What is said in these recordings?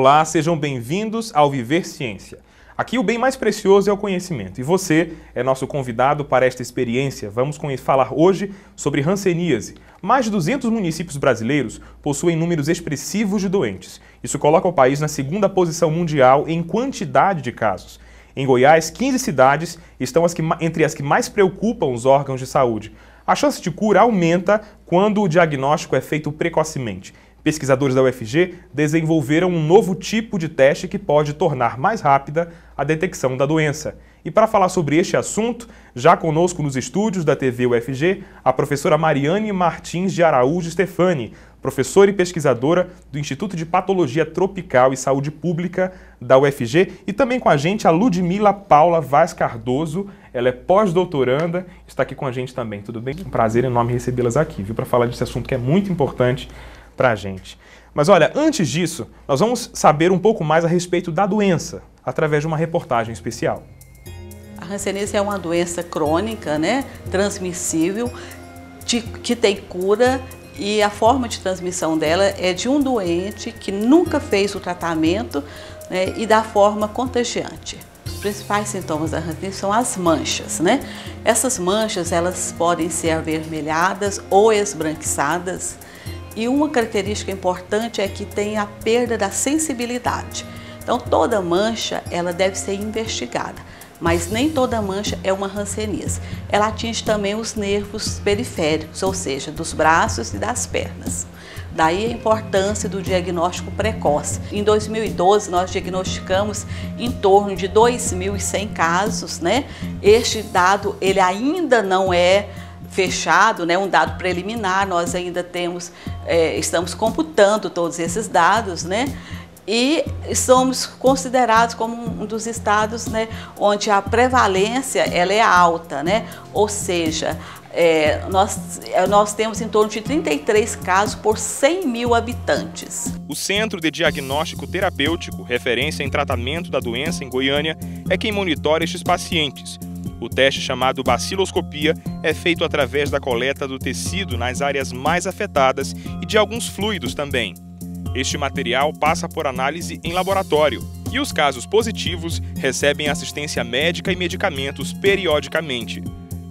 Olá, sejam bem-vindos ao Viver Ciência. Aqui o bem mais precioso é o conhecimento e você é nosso convidado para esta experiência. Vamos falar hoje sobre hanseníase. Mais de 200 municípios brasileiros possuem números expressivos de doentes. Isso coloca o país na segunda posição mundial em quantidade de casos. Em Goiás, 15 cidades estão entre as que mais preocupam os órgãos de saúde. A chance de cura aumenta quando o diagnóstico é feito precocemente. Pesquisadores da UFG desenvolveram um novo tipo de teste que pode tornar mais rápida a detecção da doença. E para falar sobre este assunto, já conosco nos estúdios da TV UFG, a professora Mariane Martins de Araújo Stefani, professora e pesquisadora do Instituto de Patologia Tropical e Saúde Pública da UFG, e também com a gente a Ludmila Paula Vaz Cardoso, ela é pós-doutoranda, está aqui com a gente também, tudo bem? Um prazer enorme recebê-las aqui, viu, para falar desse assunto que é muito importante para a gente. Mas olha, antes disso, nós vamos saber um pouco mais a respeito da doença, através de uma reportagem especial. A hanseníase é uma doença crônica, né, transmissível, que tem cura, e a forma de transmissão dela é de um doente que nunca fez o tratamento, né, e da forma contagiante. Os principais sintomas da hanseníase são as manchas, né? Essas manchas, elas podem ser avermelhadas ou esbranquiçadas. E uma característica importante é que tem a perda da sensibilidade. Então, toda mancha, ela deve ser investigada, mas nem toda mancha é uma hanseníase. Ela atinge também os nervos periféricos, ou seja, dos braços e das pernas. Daí a importância do diagnóstico precoce. Em 2012, nós diagnosticamos em torno de 2.100 casos, né? Este dado, ele ainda não é fechado, né, um dado preliminar, nós ainda estamos computando todos esses dados, né, e somos considerados como um dos estados, né, onde a prevalência ela é alta, né, ou seja, nós temos em torno de 33 casos por 100 mil habitantes. O Centro de Diagnóstico Terapêutico, referência em tratamento da doença em Goiânia, é quem monitora estes pacientes. O teste, chamado baciloscopia, é feito através da coleta do tecido nas áreas mais afetadas e de alguns fluidos também. Este material passa por análise em laboratório e os casos positivos recebem assistência médica e medicamentos periodicamente.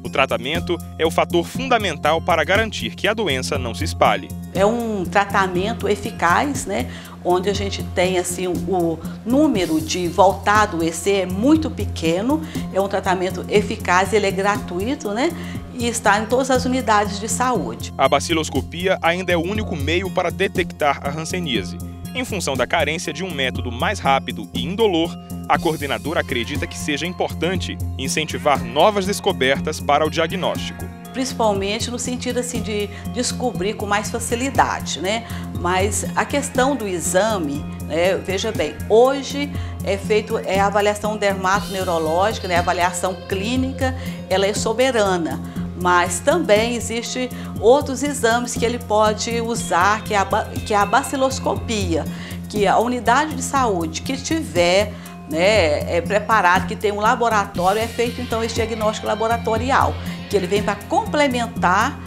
O tratamento é o fator fundamental para garantir que a doença não se espalhe. É um tratamento eficaz, né, onde a gente tem assim, o número de voltar a adoecer é muito pequeno, é um tratamento eficaz, ele é gratuito, né, e está em todas as unidades de saúde. A baciloscopia ainda é o único meio para detectar a hanseníase. Em função da carência de um método mais rápido e indolor, a coordenadora acredita que seja importante incentivar novas descobertas para o diagnóstico. Principalmente no sentido assim, de descobrir com mais facilidade, né? Mas a questão do exame, né, veja bem, hoje é feito a avaliação dermatoneurológica, né, a avaliação clínica, ela é soberana. Mas também existem outros exames que ele pode usar, que é a baciloscopia, que a unidade de saúde que tiver, né, preparado, que tem um laboratório, é feito então esse diagnóstico laboratorial, que ele vem para complementar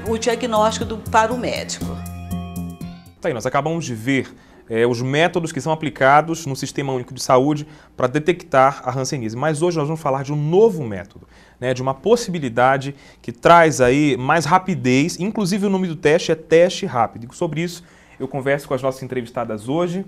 o diagnóstico para o médico. Tá aí, nós acabamos de ver os métodos que são aplicados no Sistema Único de Saúde para detectar a hanseníase. Mas hoje nós vamos falar de um novo método, né, de uma possibilidade que traz aí mais rapidez, inclusive o nome do teste é teste rápido. E sobre isso eu converso com as nossas entrevistadas hoje.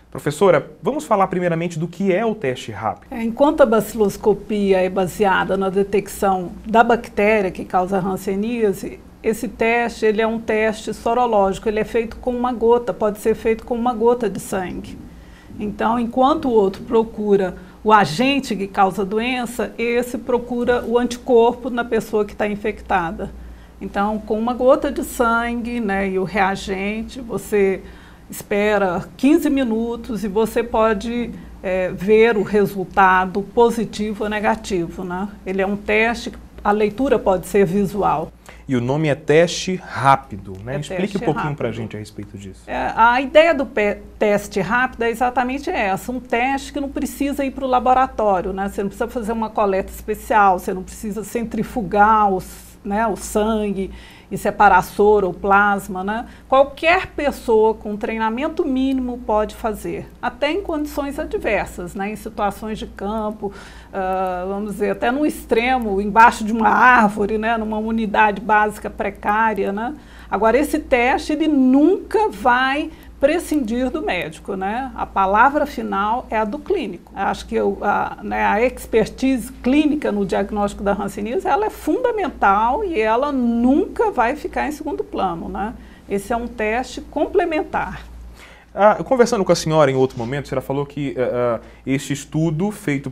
Professora, vamos falar primeiramente do que é o teste rápido. Enquanto a baciloscopia é baseada na detecção da bactéria que causa a hanseníase, esse teste ele é um teste sorológico, ele é feito com uma gota, pode ser feito com uma gota de sangue. Então, enquanto o outro procura o agente que causa a doença, esse procura o anticorpo na pessoa que está infectada. Então, com uma gota de sangue, né, e o reagente, você espera 15 minutos e você pode ver o resultado positivo ou negativo, né? Ele é um teste, a leitura pode ser visual. E o nome é teste rápido, né? Explique um pouquinho para a gente a respeito disso. A ideia do teste rápido é exatamente essa, um teste que não precisa ir para o laboratório, né? Você não precisa fazer uma coleta especial, você não precisa centrifugar o sangue e separar soro ou plasma, né? Qualquer pessoa com treinamento mínimo pode fazer, até em condições adversas, né? Em situações de campo, vamos dizer, até no extremo, embaixo de uma árvore, né? Numa unidade básica precária, né? Agora, esse teste, ele nunca vai prescindir do médico, né? A palavra final é a do clínico. Acho que a expertise clínica no diagnóstico da hanseníase, ela é fundamental e ela nunca vai ficar em segundo plano, né? Esse é um teste complementar. Conversando com a senhora em outro momento, a senhora falou que este estudo feito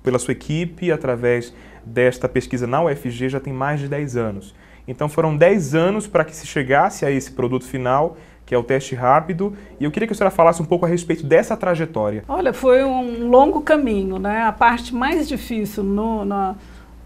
pela sua equipe, através desta pesquisa na UFG, já tem mais de 10 anos. Então foram 10 anos para que se chegasse a esse produto final, que é o teste rápido, e eu queria que a senhora falasse um pouco a respeito dessa trajetória. Olha, foi um longo caminho, né? A parte mais difícil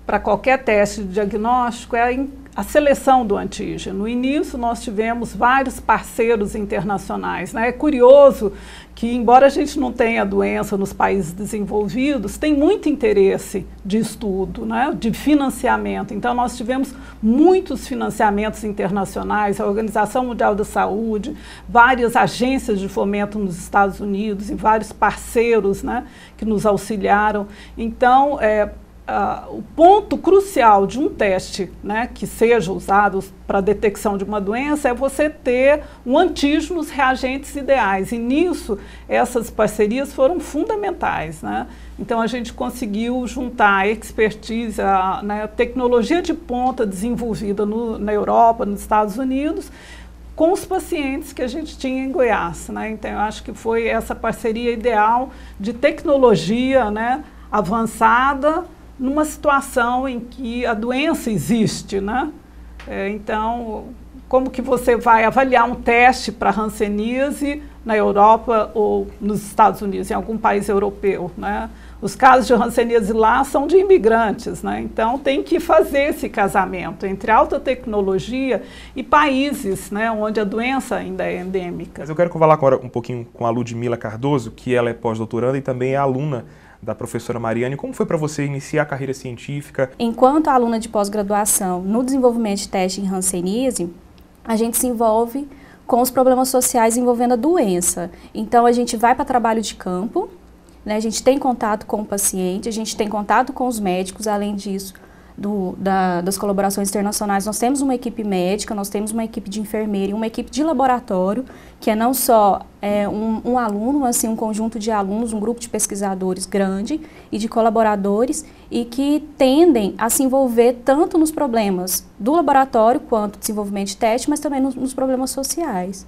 para qualquer teste de diagnóstico é a seleção do antígeno. No início, nós tivemos vários parceiros internacionais, né? É curioso que, embora a gente não tenha a doença nos países desenvolvidos, tem muito interesse de estudo, né? De financiamento. Então, nós tivemos muitos financiamentos internacionais, a Organização Mundial da Saúde, várias agências de fomento nos Estados Unidos e vários parceiros, né? Que nos auxiliaram. Então, o ponto crucial de um teste, né, que seja usado para a detecção de uma doença é você ter um antígeno, os reagentes ideais. E nisso, essas parcerias foram fundamentais, né? Então, a gente conseguiu juntar a expertise, a tecnologia de ponta desenvolvida na Europa, nos Estados Unidos, com os pacientes que a gente tinha em Goiás, né? Então, eu acho que foi essa parceria ideal de tecnologia, né, avançada, numa situação em que a doença existe, né? Então, como que você vai avaliar um teste para hanseníase na Europa ou nos Estados Unidos, em algum país europeu, né? Os casos de hanseníase lá são de imigrantes, né? Então tem que fazer esse casamento entre alta tecnologia e países, né, onde a doença ainda é endêmica. Mas eu quero falar agora um pouquinho com a Ludmila Cardoso, que ela é pós-doutoranda e também é aluna da professora Mariane. Como foi para você iniciar a carreira científica? Enquanto aluna de pós-graduação no desenvolvimento de teste em hanseníase, a gente se envolve com os problemas sociais envolvendo a doença. Então, a gente vai para trabalho de campo, né? A gente tem contato com o paciente, a gente tem contato com os médicos, além disso, das colaborações internacionais, nós temos uma equipe médica, nós temos uma equipe de enfermeira e uma equipe de laboratório, que é não só um aluno, mas assim, um conjunto de alunos, um grupo de pesquisadores grande e de colaboradores, e que tendem a se envolver tanto nos problemas do laboratório, quanto desenvolvimento de teste, mas também nos problemas sociais.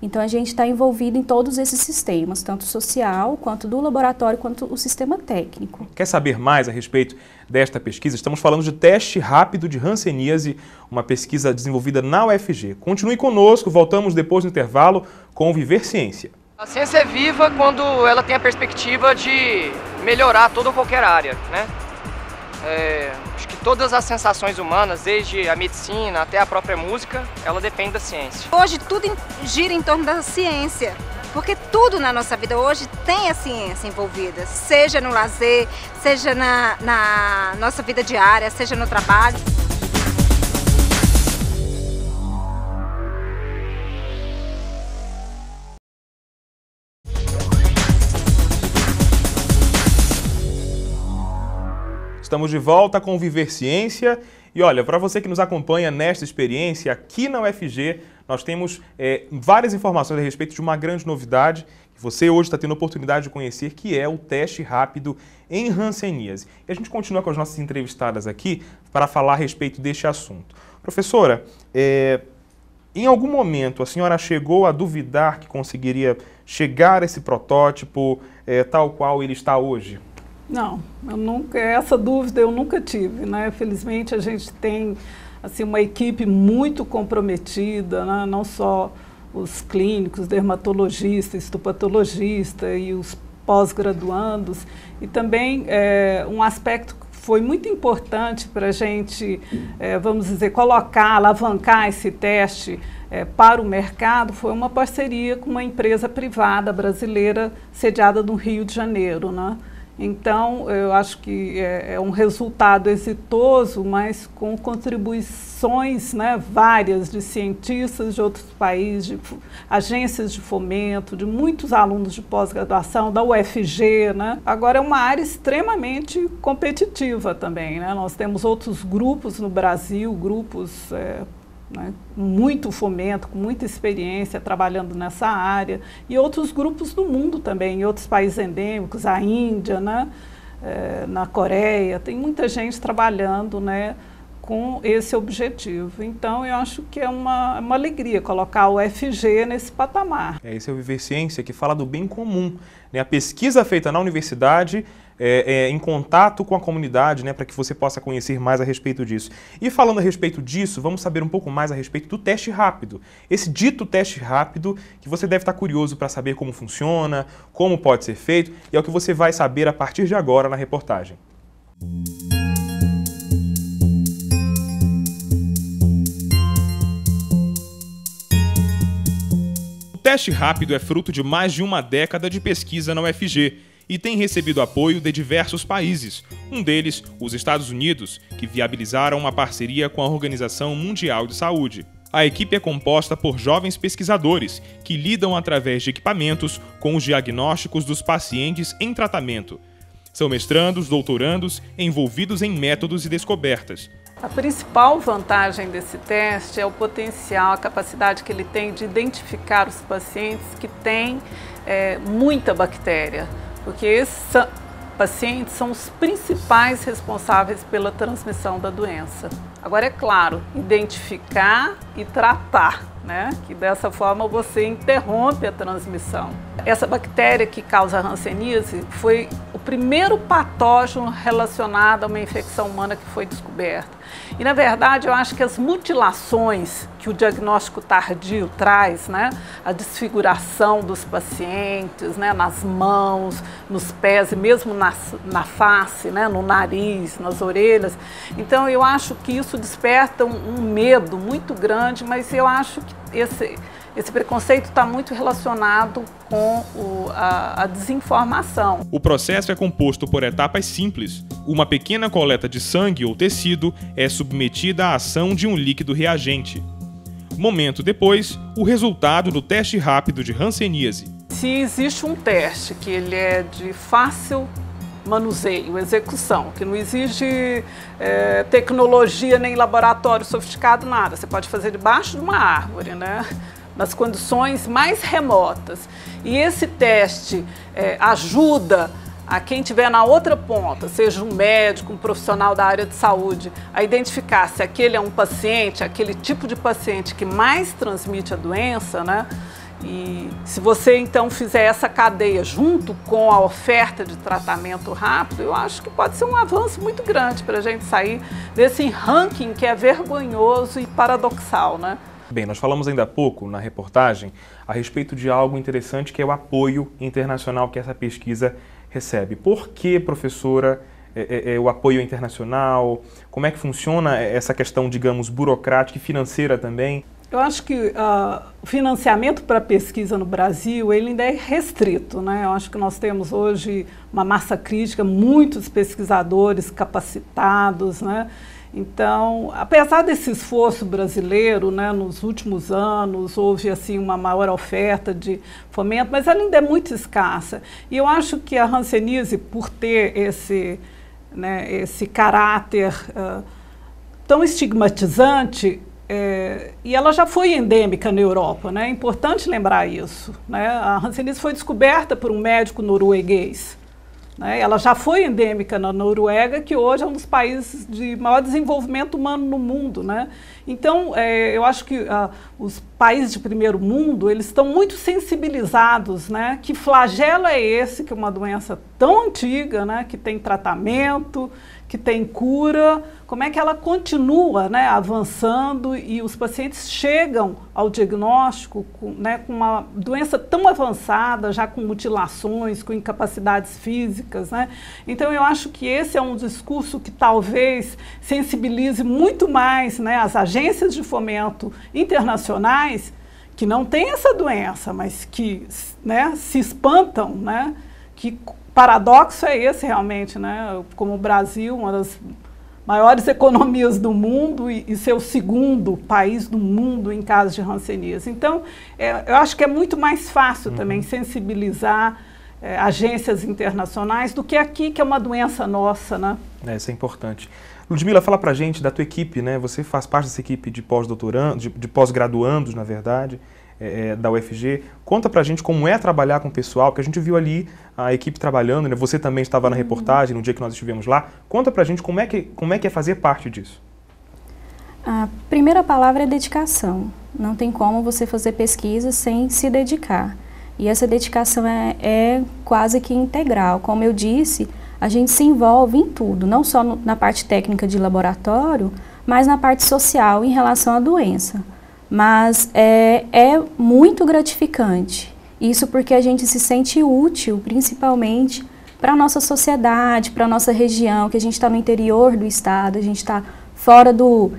Então, a gente está envolvido em todos esses sistemas, tanto social, quanto do laboratório, quanto o sistema técnico. Quer saber mais a respeito desta pesquisa? Estamos falando de teste rápido de hanseníase, uma pesquisa desenvolvida na UFG. Continue conosco, voltamos depois do intervalo com o Viver Ciência. A ciência é viva quando ela tem a perspectiva de melhorar toda ou qualquer área, né? Acho que todas as sensações humanas, desde a medicina até a própria música, ela depende da ciência. Hoje tudo gira em torno da ciência, porque tudo na nossa vida hoje tem a ciência envolvida, seja no lazer, seja na nossa vida diária, seja no trabalho. Estamos de volta com o Viver Ciência e olha, para você que nos acompanha nesta experiência aqui na UFG, nós temos várias informações a respeito de uma grande novidade que você hoje está tendo a oportunidade de conhecer, que é o teste rápido em hanseníase. E a gente continua com as nossas entrevistadas aqui para falar a respeito deste assunto. Professora, em algum momento a senhora chegou a duvidar que conseguiria chegar a esse protótipo tal qual ele está hoje? Não, essa dúvida eu nunca tive, né? Felizmente a gente tem assim, uma equipe muito comprometida, né? Não só os clínicos, dermatologistas, histopatologistas e os pós-graduandos, e também um aspecto que foi muito importante para a gente, vamos dizer, alavancar esse teste para o mercado, foi uma parceria com uma empresa privada brasileira sediada no Rio de Janeiro, né? Então, eu acho que é um resultado exitoso, mas com contribuições, né, várias de cientistas de outros países, de agências de fomento, de muitos alunos de pós-graduação, da UFG, né? Agora, é uma área extremamente competitiva também, né? Nós temos outros grupos no Brasil, grupos né, muito fomento, com muita experiência trabalhando nessa área, e outros grupos do mundo também, em outros países endêmicos, a Índia, né, na Coreia, tem muita gente trabalhando, né, com esse objetivo. Então, eu acho que é uma alegria colocar o UFG nesse patamar. Esse é o Viver Ciência, que fala do bem comum, né? A pesquisa feita na universidade em contato com a comunidade, né, para que você possa conhecer mais a respeito disso. E falando a respeito disso, vamos saber um pouco mais a respeito do teste rápido. Esse dito teste rápido, que você deve estar curioso para saber como funciona, como pode ser feito, e é o que você vai saber a partir de agora na reportagem. O teste rápido é fruto de mais de uma década de pesquisa na UFG, e tem recebido apoio de diversos países, um deles, os Estados Unidos, que viabilizaram uma parceria com a Organização Mundial de Saúde. A equipe é composta por jovens pesquisadores que lidam através de equipamentos com os diagnósticos dos pacientes em tratamento. São mestrandos, doutorandos, envolvidos em métodos e descobertas. A principal vantagem desse teste é o potencial, a capacidade que ele tem de identificar os pacientes que têm muita bactéria. Porque esses pacientes são os principais responsáveis pela transmissão da doença. Agora, é claro, identificar e tratar, né? Que dessa forma você interrompe a transmissão. Essa bactéria que causa a hanseníase foi o primeiro patógeno relacionado a uma infecção humana que foi descoberta. E, na verdade, eu acho que as mutilações que o diagnóstico tardio traz, né, a desfiguração dos pacientes, né, nas mãos, nos pés e mesmo na face, né, no nariz, nas orelhas. Então, eu acho que isso desperta um medo muito grande, mas eu acho que esse preconceito está muito relacionado com a desinformação. O processo é composto por etapas simples. Uma pequena coleta de sangue ou tecido é submetida à ação de um líquido reagente. Momento depois, o resultado do teste rápido de hanseníase. Se existe um teste que ele é de fácil manuseio, execução, que não exige tecnologia nem laboratório sofisticado, nada. Você pode fazer debaixo de uma árvore, né? Nas condições mais remotas. E esse teste ajuda a quem estiver na outra ponta, seja um médico, um profissional da área de saúde, a identificar se aquele é um paciente, aquele tipo de paciente que mais transmite a doença, né? E se você então fizer essa cadeia junto com a oferta de tratamento rápido, eu acho que pode ser um avanço muito grande para a gente sair desse ranking que é vergonhoso e paradoxal, né? Bem, nós falamos ainda há pouco na reportagem a respeito de algo interessante que é o apoio internacional que essa pesquisa recebe. Por que, professora, o apoio internacional? Como é que funciona essa questão, digamos, burocrática e financeira também? Eu acho que o financiamento para a pesquisa no Brasil ele ainda é restrito, né? Eu acho que nós temos hoje uma massa crítica, muitos pesquisadores capacitados, né? Então, apesar desse esforço brasileiro, né, nos últimos anos houve assim uma maior oferta de fomento, mas ela ainda é muito escassa. E eu acho que a hanseníase, por ter esse caráter tão estigmatizante, e ela já foi endêmica na Europa, né? É importante lembrar isso, né? A hanseníase foi descoberta por um médico norueguês. Ela já foi endêmica na Noruega, que hoje é um dos países de maior desenvolvimento humano no mundo, né? Então, eu acho que os países de primeiro mundo, eles estão muito sensibilizados, né? Que flagelo é esse, que é uma doença tão antiga, né? Que tem tratamento, que tem cura, como é que ela continua, né, avançando e os pacientes chegam ao diagnóstico com uma doença tão avançada, já com mutilações, com incapacidades físicas, né? Então eu acho que esse é um discurso que talvez sensibilize muito mais, né, as agências de fomento internacionais que não têm essa doença, mas que, né, se espantam, né, que paradoxo é esse realmente, né? Como o Brasil, uma das maiores economias do mundo e ser o segundo país do mundo em casos de hanseníase. Então, eu acho que é muito mais fácil também sensibilizar agências internacionais do que aqui, que é uma doença nossa, né? Isso é importante. Ludmila, fala pra gente da tua equipe, né? Você faz parte dessa equipe de pós-doutorandos, de pós-graduandos, na verdade, da UFG. Conta pra gente como é trabalhar com o pessoal, porque a gente viu ali a equipe trabalhando, né? Você também estava na reportagem no dia que nós estivemos lá. Conta pra gente como é que é fazer parte disso. A primeira palavra é dedicação. Não tem como você fazer pesquisa sem se dedicar. E essa dedicação é quase que integral. Como eu disse, a gente se envolve em tudo, não só na parte técnica de laboratório, mas na parte social em relação à doença. Mas é muito gratificante. Isso porque a gente se sente útil, principalmente para a nossa sociedade, para a nossa região, que a gente está no interior do estado, a gente está fora do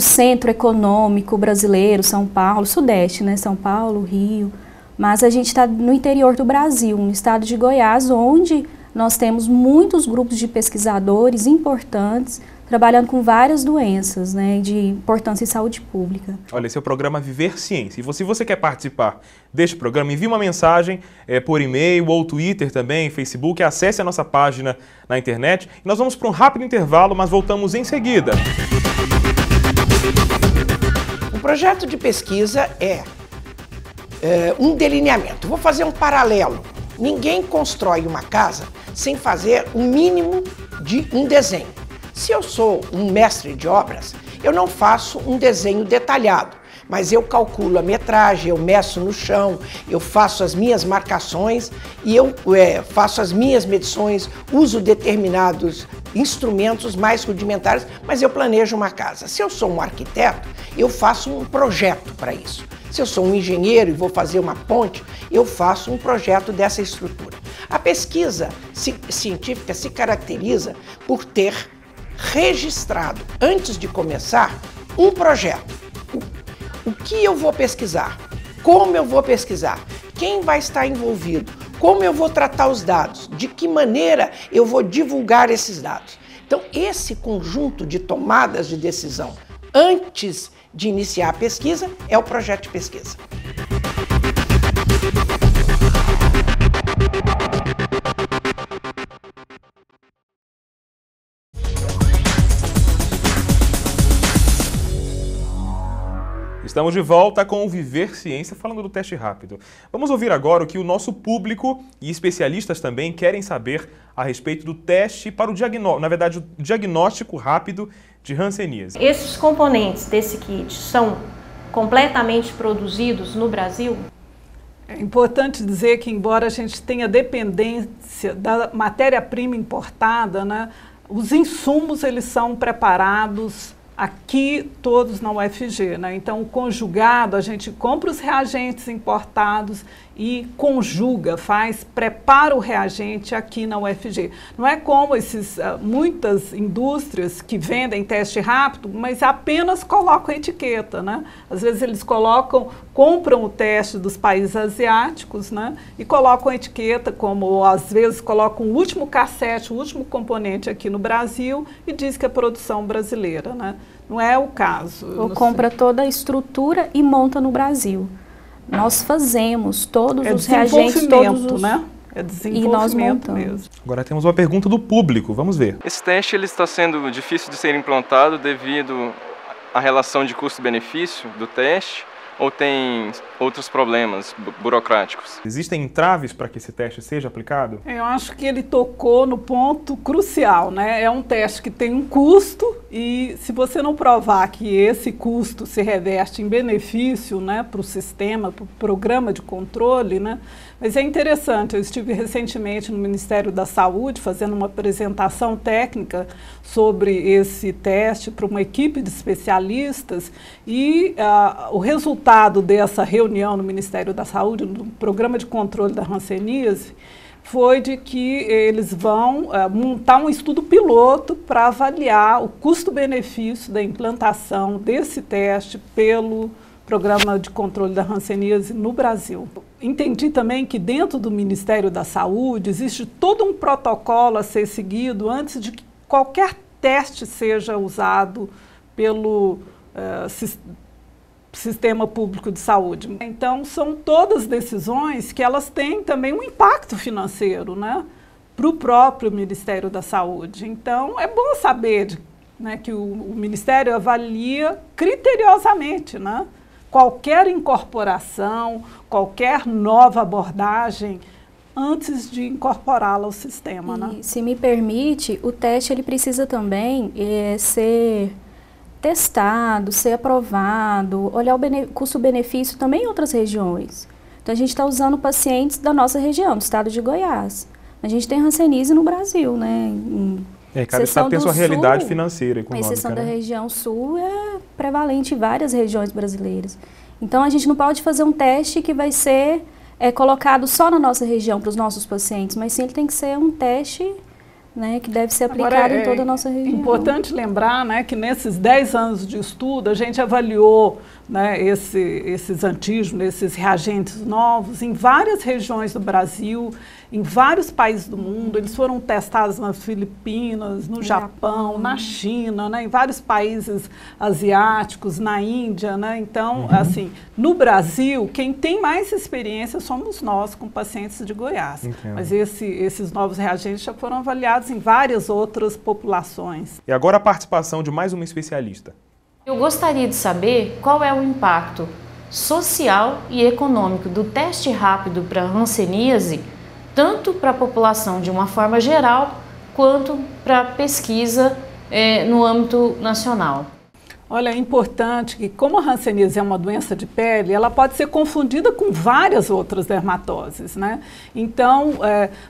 centro econômico brasileiro, São Paulo, Sudeste, né? São Paulo, Rio. Mas a gente está no interior do Brasil, no estado de Goiás, onde nós temos muitos grupos de pesquisadores importantes trabalhando com várias doenças, né, de importância em saúde pública. Olha, esse é o programa Viver Ciência. E se você quer participar deste programa, envie uma mensagem por e-mail ou Twitter também, Facebook, acesse a nossa página na internet. E nós vamos para um rápido intervalo, mas voltamos em seguida. O projeto de pesquisa é um delineamento. Vou fazer um paralelo. Ninguém constrói uma casa sem fazer o mínimo de um desenho. Se eu sou um mestre de obras, eu não faço um desenho detalhado, mas eu calculo a metragem, eu meço no chão, eu faço as minhas marcações e eu faço as minhas medições, uso determinados instrumentos mais rudimentares, mas eu planejo uma casa. Se eu sou um arquiteto, eu faço um projeto para isso. Se eu sou um engenheiro e vou fazer uma ponte, eu faço um projeto dessa estrutura. A pesquisa científica se caracteriza por ter registrado, antes de começar, um projeto. O que eu vou pesquisar? Como eu vou pesquisar? Quem vai estar envolvido? Como eu vou tratar os dados? De que maneira eu vou divulgar esses dados? Então, esse conjunto de tomadas de decisão antes de iniciar a pesquisa é o projeto de pesquisa. Estamos de volta com o Viver Ciência, falando do teste rápido. Vamos ouvir agora o que o nosso público e especialistas também querem saber a respeito do teste para o diagnóstico, na verdade, o diagnóstico rápido de hanseníase. Esses componentes desse kit são completamente produzidos no Brasil? É importante dizer que, embora a gente tenha dependência da matéria-prima importada, né, os insumos eles são preparados aqui todos na UFG, né? Então, o conjugado, a gente compra os reagentes importados e conjuga, prepara o reagente aqui na UFG. Não é como muitas indústrias que vendem teste rápido, mas apenas colocam a etiqueta, né? Às vezes eles compram o teste dos países asiáticos, né? E colocam a etiqueta, como às vezes colocam o último cassete, o último componente aqui no Brasil e diz que é produção brasileira, né? Não é o caso. Ou compra toda a estrutura e monta no Brasil. Nós fazemos todos os reagentes, né? É desenvolvimento e nós montamos. Mesmo. Agora temos uma pergunta do público, vamos ver. Esse teste ele está sendo difícil de ser implantado devido à relação de custo-benefício do teste ou tem outros problemas burocráticos? Existem entraves para que esse teste seja aplicado? Eu acho que ele tocou no ponto crucial, né? É um teste que tem um custo e se você não provar que esse custo se reverte em benefício, né, para o sistema, para o programa de controle, né? Mas é interessante, eu estive recentemente no Ministério da Saúde fazendo uma apresentação técnica sobre esse teste para uma equipe de especialistas e o resultado dessa reunião no Ministério da Saúde, no programa de controle da hanseníase, foi de que eles vão montar um estudo piloto para avaliar o custo-benefício da implantação desse teste pelo programa de controle da hanseníase no Brasil. entendi também que dentro do Ministério da Saúde existe todo um protocolo a ser seguido antes de que qualquer teste seja usado pelo Sistema Público de Saúde. Então, são todas decisões que elas têm também um impacto financeiro, né, para o próprio Ministério da Saúde. Então, é bom saber né, que o Ministério avalia criteriosamente, né, qualquer incorporação, qualquer nova abordagem antes de incorporá-la ao sistema. Né? Se me permite, o teste ele precisa também ser testado, ser aprovado, olhar o custo-benefício também em outras regiões. Então, a gente está usando pacientes da nossa região, do estado de Goiás. A gente tem hanseníase no Brasil, né? Cada estado tem sua realidade financeira, econômica. A exceção da região sul é prevalente em várias regiões brasileiras. Então, a gente não pode fazer um teste que vai ser colocado só na nossa região, para os nossos pacientes, mas sim ele tem que ser um teste, né, que deve ser aplicado em toda a nossa região. É importante lembrar, né, que nesses 10 anos de estudo a gente avaliou, né, esses antígenos, esses reagentes novos em várias regiões do Brasil, em vários países do mundo. Eles foram testados nas Filipinas, no Japão, na China, né, em vários países asiáticos, na Índia. Né? Então, assim, no Brasil, quem tem mais experiência somos nós com pacientes de Goiás. Entendo. Mas esses novos reagentes já foram avaliados em várias outras populações. E agora a participação de mais uma especialista. Eu gostaria de saber qual é o impacto social e econômico do teste rápido para hanseníase, tanto para a população de uma forma geral, quanto para a pesquisa no âmbito nacional. Olha, é importante que, como a hanseníase é uma doença de pele, ela pode ser confundida com várias outras dermatoses, né? Então,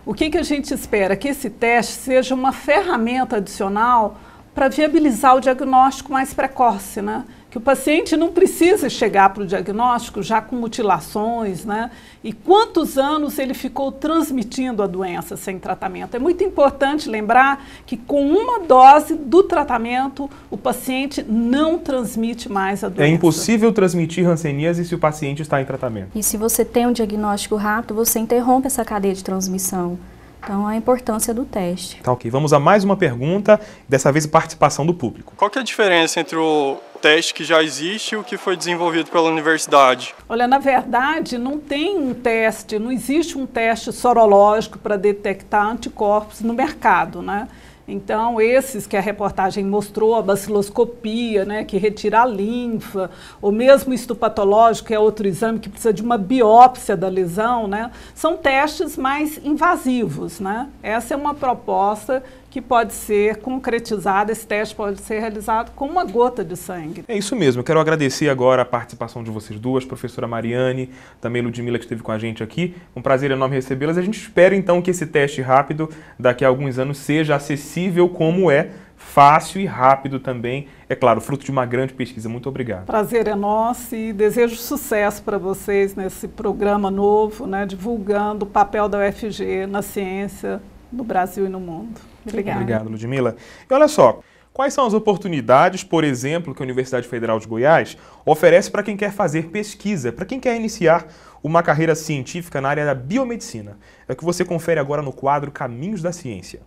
o que a gente espera? Que esse teste seja uma ferramenta adicional para viabilizar o diagnóstico mais precoce, né? Que o paciente não precisa chegar para o diagnóstico já com mutilações, né? E quantos anos ele ficou transmitindo a doença sem tratamento. É muito importante lembrar que com uma dose do tratamento, o paciente não transmite mais a doença. É impossível transmitir hanseníase se o paciente está em tratamento. E se você tem um diagnóstico rápido, você interrompe essa cadeia de transmissão. Então, a importância do teste. Tá, ok. Vamos a mais uma pergunta, dessa vez a participação do público. Qual que é a diferença entre o teste que já existe e o que foi desenvolvido pela universidade? Olha, na verdade, não tem um teste, não existe um teste sorológico para detectar anticorpos no mercado, né? Então, esses que a reportagem mostrou, a baciloscopia, né, que retira a linfa, ou mesmo o histopatológico, que é outro exame que precisa de uma biópsia da lesão, né, são testes mais invasivos, né? Essa é uma proposta que pode ser concretizada, esse teste pode ser realizado com uma gota de sangue. É isso mesmo, eu quero agradecer agora a participação de vocês duas, professora Mariane, também Ludmila, que esteve com a gente aqui. Um prazer enorme recebê-las. A gente espera então que esse teste rápido, daqui a alguns anos, seja acessível como é, fácil e rápido também, é claro, fruto de uma grande pesquisa. Muito obrigado. Prazer é nosso e desejo sucesso para vocês nesse programa novo, né, divulgando o papel da UFG na ciência, no Brasil e no mundo. Obrigada. Obrigado, Ludmila. E olha só, quais são as oportunidades, por exemplo, que a Universidade Federal de Goiás oferece para quem quer fazer pesquisa, para quem quer iniciar uma carreira científica na área da biomedicina? É o que você confere agora no quadro Caminhos da Ciência.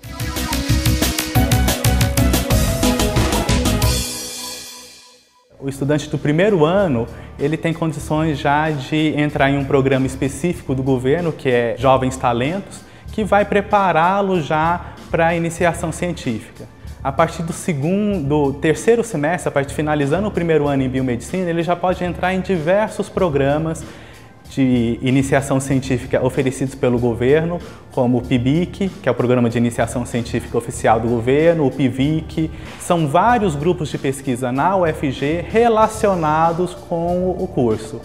O estudante do primeiro ano, ele tem condições já de entrar em um programa específico do governo, que é Jovens Talentos, que vai prepará-lo já para a iniciação científica. A partir do terceiro semestre, a partir finalizando o primeiro ano em biomedicina, ele já pode entrar em diversos programas de iniciação científica oferecidos pelo governo, como o PIBIC, que é o Programa de Iniciação Científica Oficial do Governo, o PIVIC. São vários grupos de pesquisa na UFG relacionados com o curso.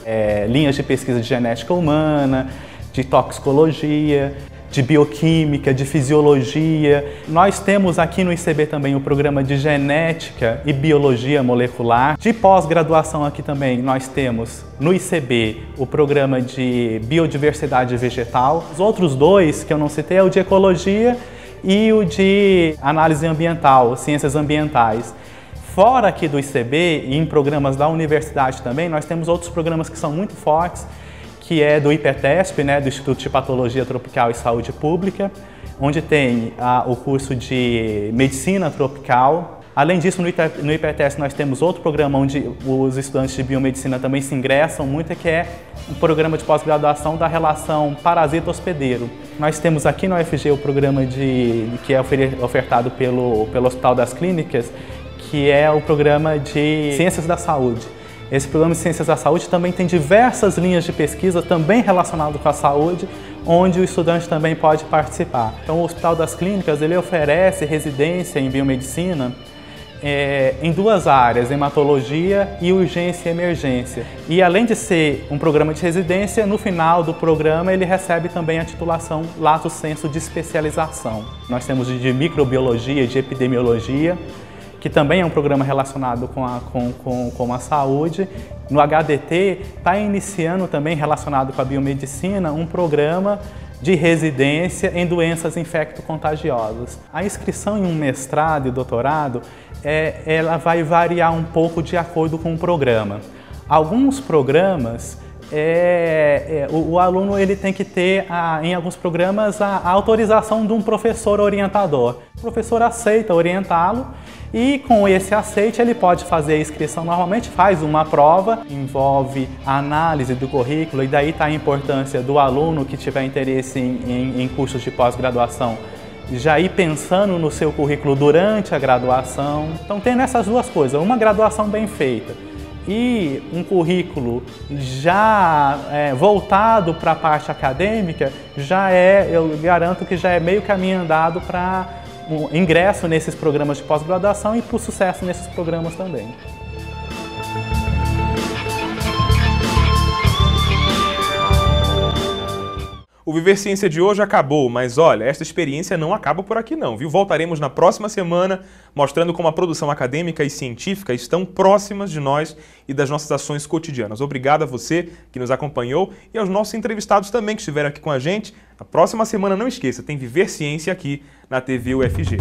Linhas de pesquisa de genética humana, de toxicologia, de bioquímica, de fisiologia. Nós temos aqui no ICB também o programa de genética e biologia molecular. De pós-graduação aqui também nós temos no ICB o programa de biodiversidade vegetal. Os outros dois que eu não citei é o de ecologia e o de análise ambiental, ciências ambientais. Fora aqui do ICB e em programas da universidade também, nós temos outros programas que são muito fortes, que é do IPETESP, né, do Instituto de Patologia Tropical e Saúde Pública, onde tem o curso de Medicina Tropical. Além disso, no IPETESP nós temos outro programa onde os estudantes de biomedicina também se ingressam muito, que é um programa de pós-graduação da relação parasita-hospedeiro. Nós temos aqui na UFG o programa que é ofertado pelo Hospital das Clínicas, que é o programa de Ciências da Saúde. Esse programa de Ciências da Saúde também tem diversas linhas de pesquisa também relacionadas com a saúde, onde o estudante também pode participar. Então, o Hospital das Clínicas ele oferece residência em biomedicina em duas áreas, hematologia e urgência e emergência. E além de ser um programa de residência, no final do programa ele recebe também a titulação lato sensu de especialização. Nós temos de microbiologia e de epidemiologia, que também é um programa relacionado com a saúde. No HDT está iniciando também, relacionado com a biomedicina, um programa de residência em doenças infecto-contagiosas. A inscrição em um mestrado e doutorado, ela vai variar um pouco de acordo com o programa. Alguns programas, o aluno ele tem que ter, em alguns programas, a autorização de um professor orientador. O professor aceita orientá-lo e com esse aceite ele pode fazer a inscrição normalmente, faz uma prova, envolve a análise do currículo e daí está a importância do aluno que tiver interesse em cursos de pós-graduação já ir pensando no seu currículo durante a graduação. Então tem essas duas coisas, uma graduação bem feita e um currículo já voltado para a parte acadêmica, eu garanto que já é meio caminho andado para o ingresso nesses programas de pós-graduação e para o sucesso nesses programas também. O Viver Ciência de hoje acabou, mas olha, esta experiência não acaba por aqui não, viu? Voltaremos na próxima semana mostrando como a produção acadêmica e científica estão próximas de nós e das nossas ações cotidianas. Obrigado a você que nos acompanhou e aos nossos entrevistados também que estiveram aqui com a gente. Na próxima semana, não esqueça, tem Viver Ciência aqui na TV UFG.